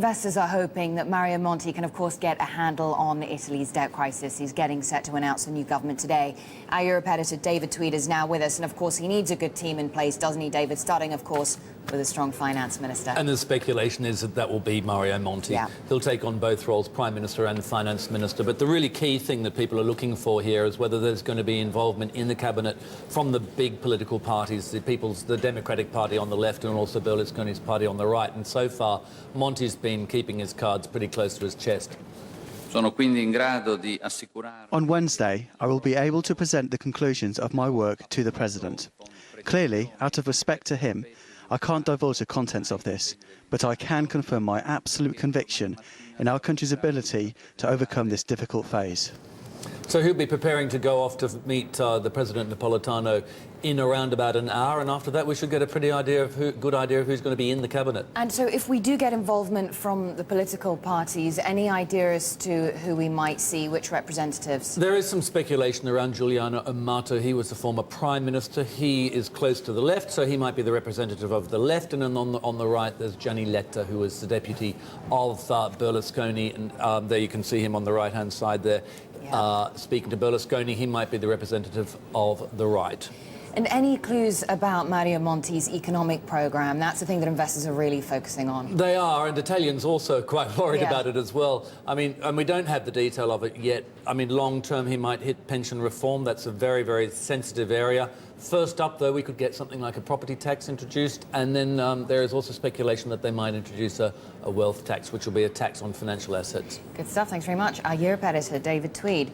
investors are hoping that Mario Monti can, of course, get a handle on Italy's debt crisis. He's getting set to announce a new government today. Our Europe editor, David Tweed, is now with us. And, of course, he needs a good team in place, doesn't he, David? Starting, of course, with a strong finance minister. And the speculation is that that will be Mario Monti. Yeah. He'll take on both roles, Prime Minister and Finance Minister. But the really key thing that people are looking for here is whether there's going to be involvement in the cabinet from the big political parties, the Democratic Party on the left and also Berlusconi's party on the right. And so far, Monti's been keeping his cards pretty close to his chest. On Wednesday, I will be able to present the conclusions of my work to the President. Clearly, out of respect to him, I can't divulge the contents of this, but I can confirm my absolute conviction in our country's ability to overcome this difficult phase. So he'll be preparing to go off to meet the President Napolitano in around about an hour, and after that we should get a good idea of who's going to be in the cabinet. And so if we do get involvement from the political parties, any idea as to who we might see, which representatives? There is some speculation around Giuliano Amato. He was the former Prime Minister. He is close to the left, so he might be the representative of the left. And then on the right, there's Gianni Letta, who was the deputy of Berlusconi. And there you can see him on the right-hand side there. Yeah. Speaking to Berlusconi, he might be the representative of the right. And any clues about Mario Monti's economic programme? That's the thing that investors are really focusing on. They are, and Italians also quite worried about it as well. I mean, and we don't have the detail of it yet. I mean, long-term, he might hit pension reform. That's a very, very sensitive area. First up, though, we could get something like a property tax introduced, and then there is also speculation that they might introduce a wealth tax, which will be a tax on financial assets. Good stuff. Thanks very much. Our Europe editor, David Tweed.